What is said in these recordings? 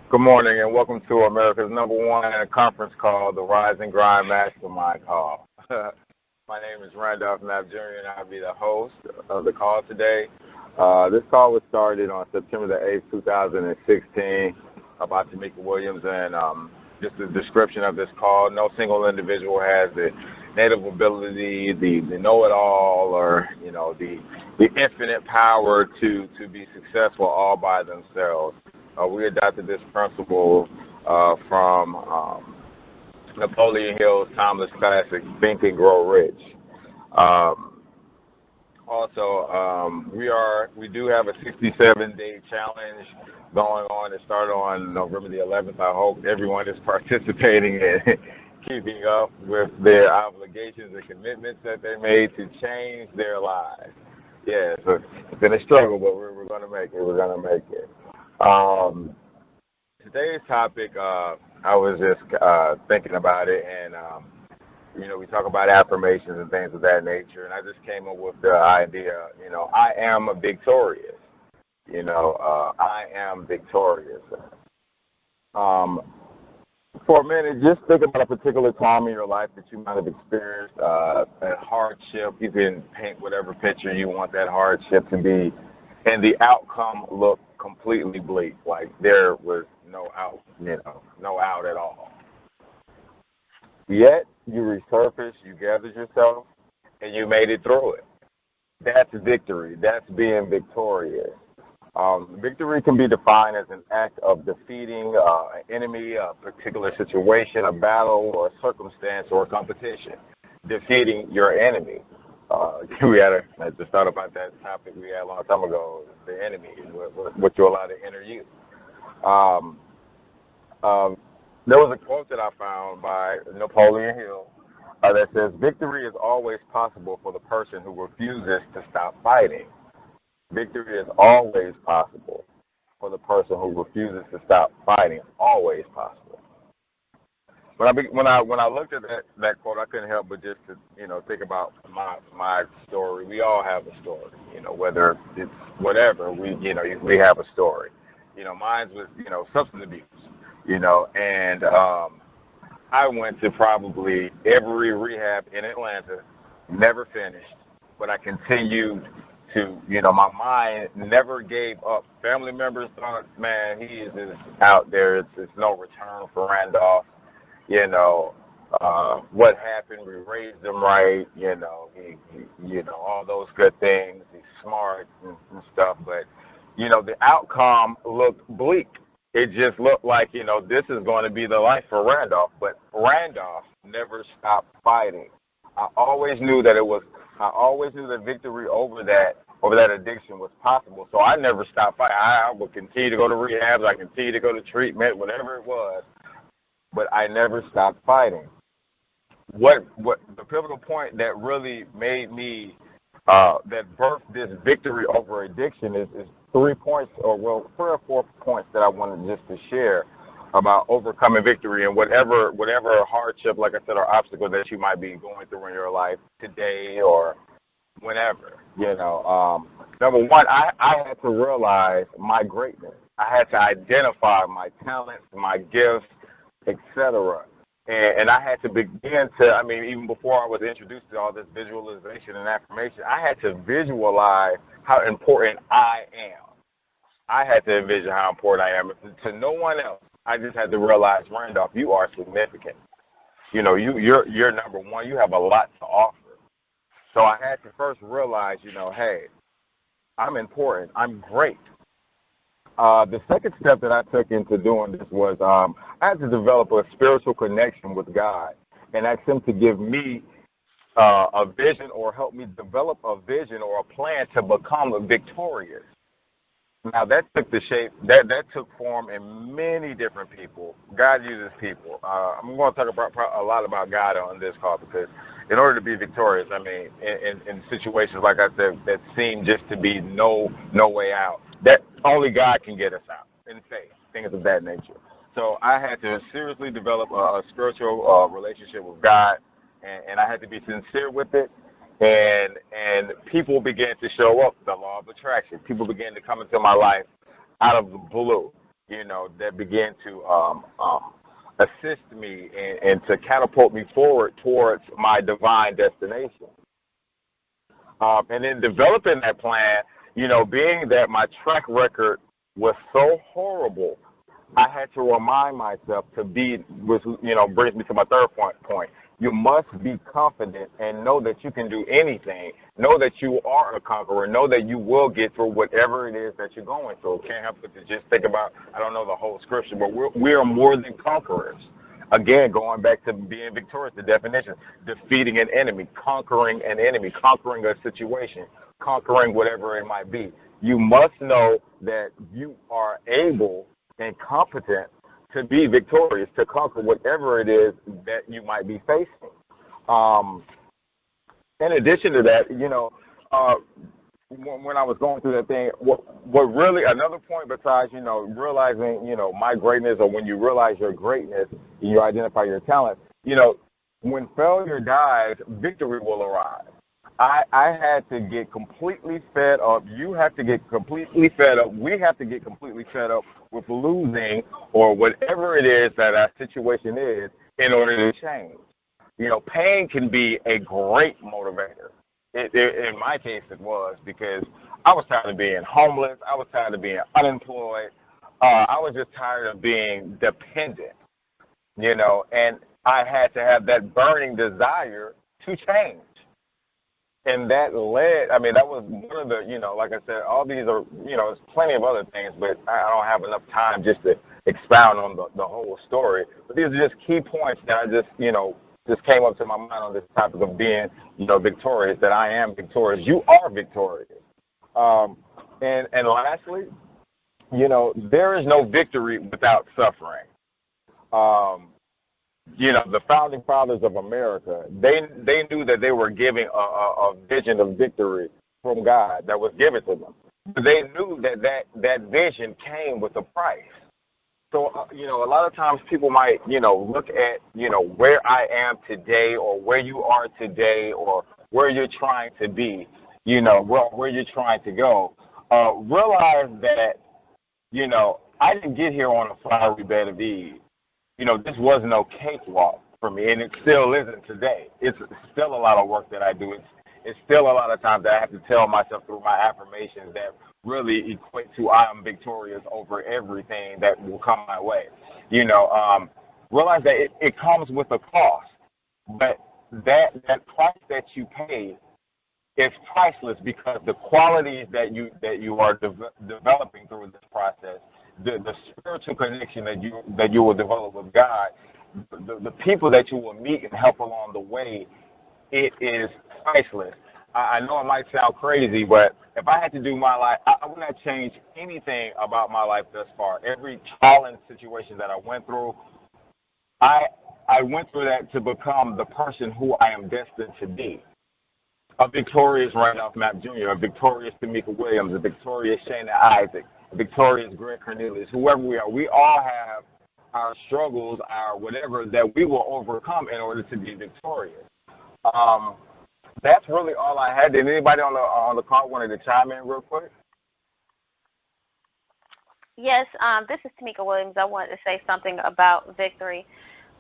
Good morning and welcome to America's #1 conference call, the Rise and Grind Mastermind call. My name is Randolph Mapp Jr. and I'll be the host of the call today. This call was started on September the 8th, 2016 by Tamika Williams, and just the description of this call. No single individual has the native ability, the know-it-all, or the infinite power to be successful all by themselves. We adopted this principle from Napoleon Hill's timeless classic, Think and Grow Rich. We do have a 67-day challenge going on. It started on November the 11th. I hope everyone is participating and keeping up with their obligations and commitments that they made to change their lives. Yeah, so it's been a struggle, but we're going to make it. We're going to make it. Today's topic, I was just thinking about it, and we talk about affirmations and things of that nature, and I just came up with the idea, I am victorious. I am victorious. For a minute, just think about a particular time in your life that you might have experienced a hardship. You can paint whatever picture you want that hardship to be, and the outcome looked completely bleak, like there was no out, no out at all. Yet you resurfaced, you gathered yourself, and you made it through it. That's victory. That's being victorious. Victory can be defined as an act of defeating an enemy, a particular situation, a battle, or a circumstance, or a competition. Defeating your enemy. I just thought about that topic we had a long time ago, the enemy, what you allow to enter you. There was a quote that I found by Napoleon Hill that says, victory is always possible for the person who refuses to stop fighting. Victory is always possible for the person who refuses to stop fighting. Always possible. When I looked at that quote, I couldn't help but just to think about my story. We all have a story, whether it's whatever. We have a story. Mine was substance abuse. And I went to probably every rehab in Atlanta, never finished, but I continued to, my mind never gave up. Family members thought, man, he is out there. It's no return for Randolph. What happened, we raised him right, he all those good things. He's smart and stuff, but, the outcome looked bleak. It just looked like, this is going to be the life for Randolph, but Randolph never stopped fighting. I always knew that victory over that addiction was possible, so I never stopped fighting. I would continue to go to rehabs, I continued to go to treatment, whatever it was, but I never stopped fighting. What the pivotal point that really made me that birthed this victory over addiction is 3 points, or 3 or 4 points that I wanted just to share about overcoming victory and whatever hardship, like I said, or obstacle that you might be going through in your life today or whenever. Number one, I had to realize my greatness. I had to identify my talents, my gifts, etc. And I had to begin to, even before I was introduced to all this visualization and affirmation, I had to visualize how important I am. I had to envision how important I am. To no one else, I just had to realize, Randolph, you are significant. You're number one. You have a lot to offer. So I had to first realize, hey, I'm important. I'm great. The second step that I took into doing this was I had to develop a spiritual connection with God and ask him to give me a vision or help me develop a vision or a plan to become victorious. Now, that took the shape, that took form in many different people. God uses people. I'm going to talk about a lot about God on this call because in order to be victorious, in situations, like I said, that seem just to be no way out, that only God can get us out in faith, things of that nature. So I had to seriously develop a spiritual relationship with God, and I had to be sincere with it. And people began to show up, the law of attraction. People began to come into my life out of the blue. that began to assist me and to catapult me forward towards my divine destination. And in developing that plan, being that my track record was so horrible, I had to remind myself which brings me to my third point. You must be confident and know that you can do anything. Know that you are a conqueror. Know that you will get through whatever it is that you're going through. Can't help but to just think about, I don't know the whole scripture, but we are more than conquerors. Again, going back to being victorious, the definition, defeating an enemy, conquering a situation, conquering whatever it might be. You must know that you are able and competent to be victorious, to conquer whatever it is that you might be facing. In addition to that, when I was going through that thing, what really, another point besides, realizing, my greatness, or when you realize your greatness and you identify your talent, when failure dies, victory will arrive. I had to get completely fed up. You have to get completely fed up. We have to get completely fed up with losing or whatever it is that our situation is in order to change. Pain can be a great motivator. In my case, it was, because I was tired of being homeless. I was tired of being unemployed. I was just tired of being dependent, and I had to have that burning desire to change. And that led, that was one of the, like I said, all these are, there's plenty of other things, but I don't have enough time just to expound on the whole story. But these are just key points that I just came up to my mind on this topic of being, victorious, that I am victorious. You are victorious. And lastly, there is no victory without suffering. The founding fathers of America, they knew that they were giving a vision of victory from God that was given to them. But they knew that vision came with a price. So, a lot of times people might, look at, where I am today, or where you are today, or where you're trying to be, where you're trying to go. Realize that, I didn't get here on a flowery bed of ease. This was no cakewalk for me, and it still isn't today. It's still a lot of work that I do. It's still a lot of times that I have to tell myself through my affirmations that really equate to I am victorious over everything that will come my way. Realize that it comes with a cost, but that price that you pay is priceless, because the qualities that you are developing through this process, the spiritual connection that you will develop with God, the people that you will meet and help along the way, it is priceless. I know it might sound crazy, but if I had to do my life, I would not change anything about my life thus far. Every challenge situation that I went through, I went through that to become the person who I am destined to be. A victorious Randolph Mapp Jr., a victorious Tamika Williams, a victorious Shana Isaac, a victorious Greg Cornelius, whoever we are. We all have our struggles, our whatever, that we will overcome in order to be victorious. That's really all I had. Did anybody on the call wanted to chime in real quick? Yes, this is Tamika Williams. I wanted to say something about victory.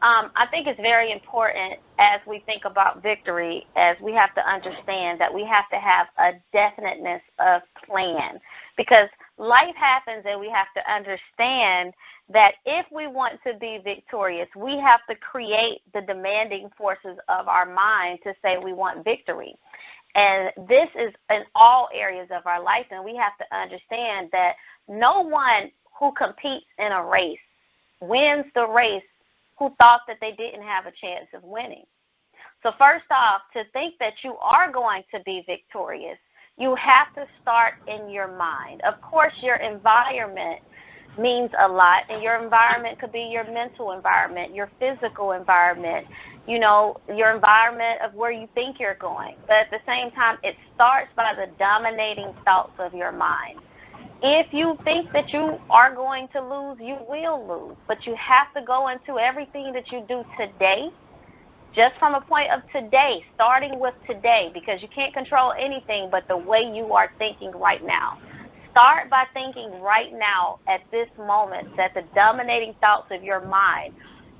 I think it's very important as we think about victory, as we have to understand that we have to have a definiteness of plan, because life happens and we have to understand that if we want to be victorious, we have to create the demanding forces of our mind to say we want victory. And this is in all areas of our life, and we have to understand that no one who competes in a race wins the race who thought that they didn't have a chance of winning. So first off, to think that you are going to be victorious, you have to start in your mind. Of course, your environment means a lot, and your environment could be your mental environment, your physical environment, your environment of where you think you're going. But at the same time, it starts by the dominating thoughts of your mind. If you think that you are going to lose, you will lose. But you have to go into everything that you do today, just from a point of today, starting with today, because you can't control anything but the way you are thinking right now. Start by thinking right now at this moment that the dominating thoughts of your mind,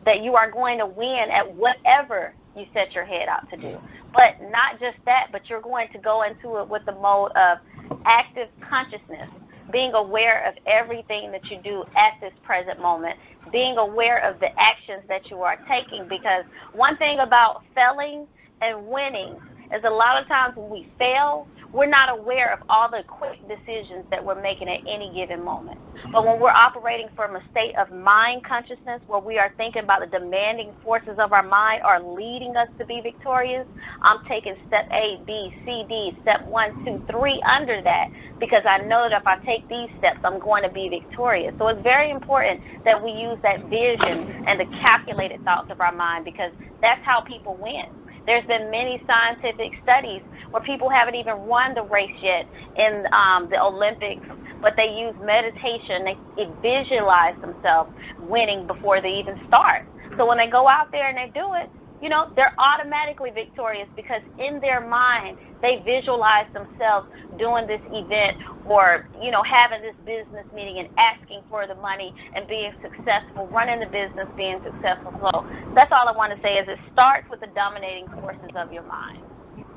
that you are going to win at whatever you set your head out to do. But not just that, but you're going to go into it with the mode of active consciousness, being aware of everything that you do at this present moment, being aware of the actions that you are taking. Because one thing about failing and winning is a lot of times when we fail, we're not aware of all the quick decisions that we're making at any given moment. But when we're operating from a state of mind consciousness, where we are thinking about the demanding forces of our mind are leading us to be victorious, I'm taking step A, B, C, D, step 1, 2, 3 under that, because I know that if I take these steps, I'm going to be victorious. So it's very important that we use that vision and the calculated thoughts of our mind, because that's how people win. There's been many scientific studies where people haven't even won the race yet in the Olympics, but they use meditation. They visualize themselves winning before they even start. So when they go out there and they do it, you know, they're automatically victorious, because in their mind they visualize themselves doing this event, or, you know, having this business meeting and asking for the money and being successful, running the business, being successful. So that's all I want to say, is it starts with the dominating forces of your mind.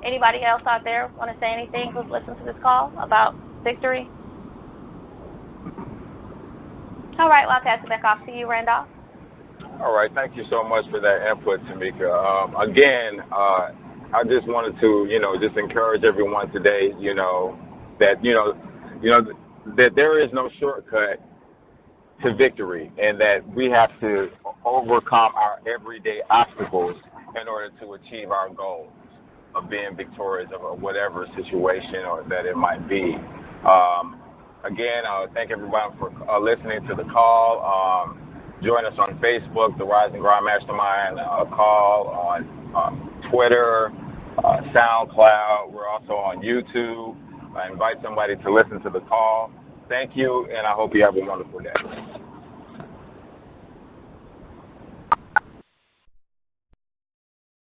Anybody else out there want to say anything who's listened to this call about victory? All right, well, I'll pass it back off to you, Randolph. All right, thank you so much for that input, Tamika. Again, I just wanted to, just encourage everyone today, that that there is no shortcut to victory, and that we have to overcome our everyday obstacles in order to achieve our goals of being victorious of whatever situation or that it might be. Again, thank everyone for listening to the call. Join us on Facebook, the Rise and Grind Mastermind call, on Twitter, SoundCloud. We're also on YouTube. I invite somebody to listen to the call. Thank you, and I hope you have a wonderful day.